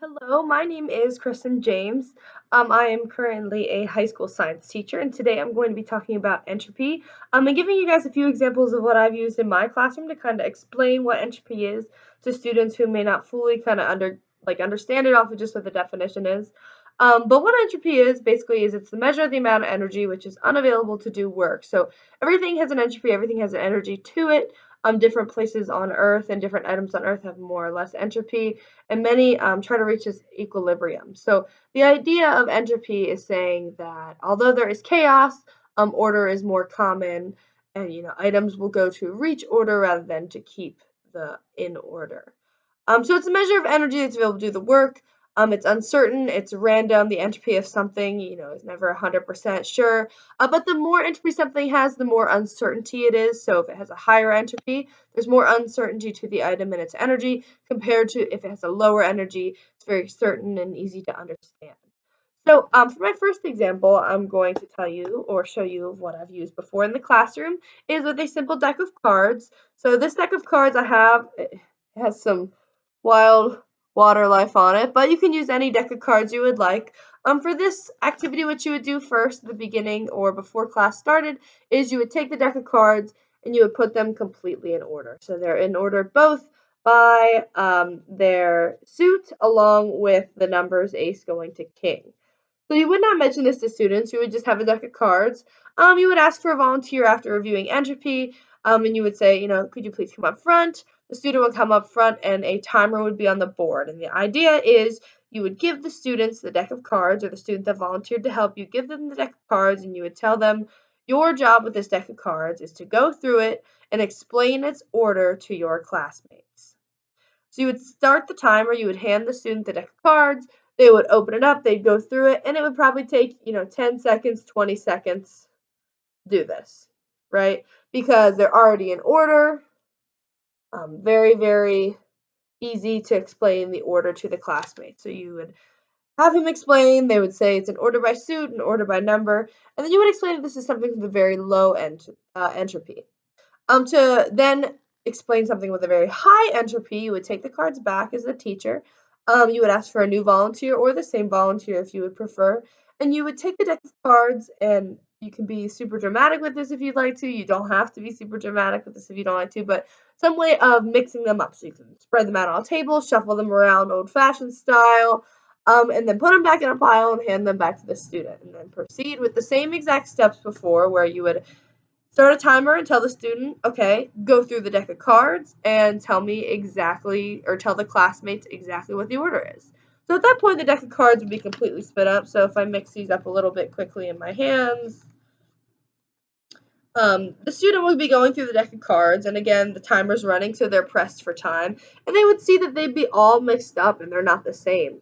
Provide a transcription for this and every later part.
Hello, my name is Kristen James. I am currently a high school science teacher, and today I'm going to be talking about entropy. And giving you guys a few examples of what I've used in my classroom to kind of explain what entropy is to students who may not fully kind of understand it off of just what the definition is. But what entropy is basically is it's the measure of the amount of energy which is unavailable to do work. So everything has an entropy, everything has an energy to it. Different places on Earth and different items on Earth have more or less entropy, and many try to reach this equilibrium. So the idea of entropy is saying that although there is chaos, order is more common, and items will go to reach order rather than to keep the in order. So it's a measure of energy that's available to do the work. It's uncertain, it's random. The entropy of something, is never 100% sure. But the more entropy something has, the more uncertainty it is. So if it has a higher entropy, there's more uncertainty to the item and its energy compared to if it has a lower energy. It's very certain and easy to understand. So for my first example, I'm going to tell you or show you of what I've used before in the classroom is with a simple deck of cards. So this deck of cards I have, it has some wild water life on it, but you can use any deck of cards you would like. For this activity, what you would do first at the beginning or before class started is you would take the deck of cards and you would put them completely in order. So they're in order both by their suit along with the numbers ace going to king. So you would not mention this to students. You would just have a deck of cards. You would ask for a volunteer after reviewing entropy, and you would say, could you please come up front? The student would come up front, and a timer would be on the board. And the idea is you would give the students the deck of cards, or the student that volunteered to help you, give them the deck of cards, and you would tell them your job with this deck of cards is to go through it and explain its order to your classmates. So you would start the timer, you would hand the student the deck of cards, they would open it up, they'd go through it, and it would probably take, 10 seconds, 20 seconds to do this, right? Because they're already in order. Very, very easy to explain the order to the classmates. So you would have him explain, they would say it's an order by suit, an order by number, and then you would explain that this is something with a very low entropy. To then explain something with a very high entropy, you would take the cards back as the teacher. You would ask for a new volunteer or the same volunteer if you would prefer. And you would take the deck of cards, and you can be super dramatic with this if you'd like to. You don't have to be super dramatic with this if you don't like to, but some way of mixing them up. So you can spread them out on a table, shuffle them around old-fashioned style, and then put them back in a pile and hand them back to the student. And then proceed with the same exact steps before, where you would start a timer and tell the student, okay, go through the deck of cards and tell me exactly, or tell the classmates exactly what the order is. So at that point, the deck of cards would be completely split up. So if I mix these up a little bit quickly in my hands, the student would be going through the deck of cards, and again, the timer's running, so they're pressed for time, and they would see that they'd be all mixed up and they're not the same.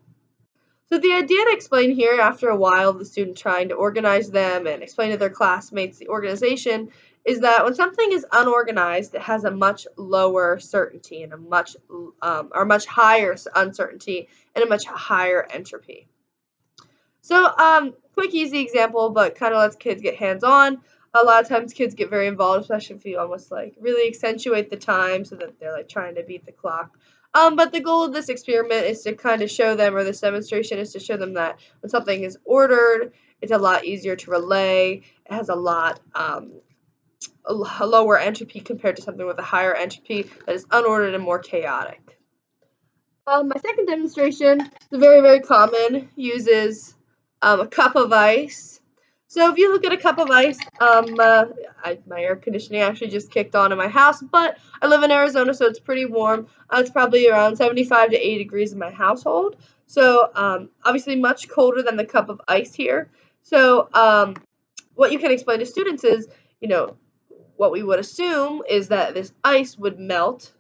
So the idea to explain here, after a while of the student trying to organize them and explain to their classmates the organization, is that when something is unorganized, it has a much lower certainty and a much higher uncertainty and a much higher entropy. So, quick, easy example, but kind of lets kids get hands-on. A lot of times kids get very involved, especially if you almost like really accentuate the time so that they're like trying to beat the clock. But the goal of this experiment is to kind of show them, or this demonstration is to show them that when something is ordered, it's a lot easier to relay. It has a lower entropy compared to something with a higher entropy that is unordered and more chaotic. My second demonstration is very, very common, uses a cup of ice. So if you look at a cup of ice, my air conditioning actually just kicked on in my house, but I live in Arizona, so it's pretty warm. It's probably around 75 to 80 degrees in my household. So obviously much colder than the cup of ice here. So what you can explain to students is, what we would assume is that this ice would melt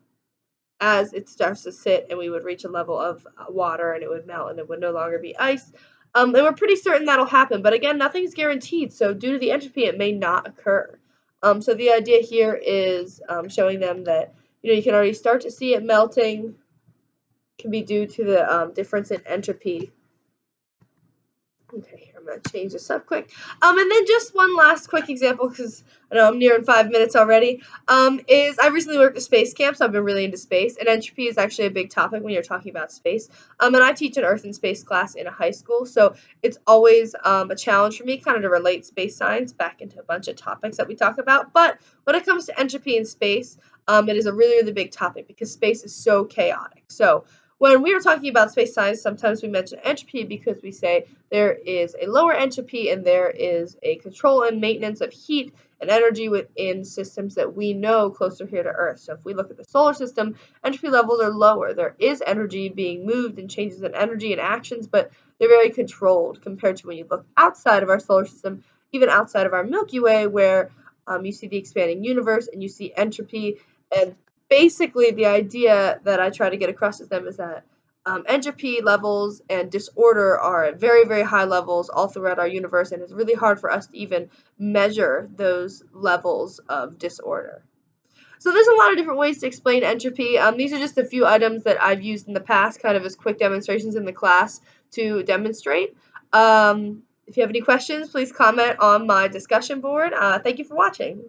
as it starts to sit, and we would reach a level of water and it would melt and it would no longer be ice. And we're pretty certain that'll happen, but again, nothing's guaranteed, so due to the entropy, it may not occur. So the idea here is showing them that you can already start to see it melting. It can be due to the difference in entropy. Okay, here I'm gonna change this up quick. And then just one last quick example, because I know I'm nearing 5 minutes already. Is I recently worked at space camp, so I've been really into space, and entropy is actually a big topic when you're talking about space. And I teach an Earth and space class in a high school, so it's always a challenge for me, kind of to relate space science back into a bunch of topics that we talk about. But when it comes to entropy in space, it is a really, really big topic because space is so chaotic. So when we are talking about space science, sometimes we mention entropy because we say there is a lower entropy and there is a control and maintenance of heat and energy within systems that we know closer here to Earth. So if we look at the solar system, entropy levels are lower. There is energy being moved and changes in energy and actions, but they're very controlled compared to when you look outside of our solar system, even outside of our Milky Way, where you see the expanding universe and you see entropy. And basically, the idea that I try to get across to them is that entropy levels and disorder are at very, very high levels all throughout our universe, and it's really hard for us to even measure those levels of disorder. So there's a lot of different ways to explain entropy. These are just a few items that I've used in the past, kind of as quick demonstrations in the class to demonstrate. If you have any questions, please comment on my discussion board. Thank you for watching.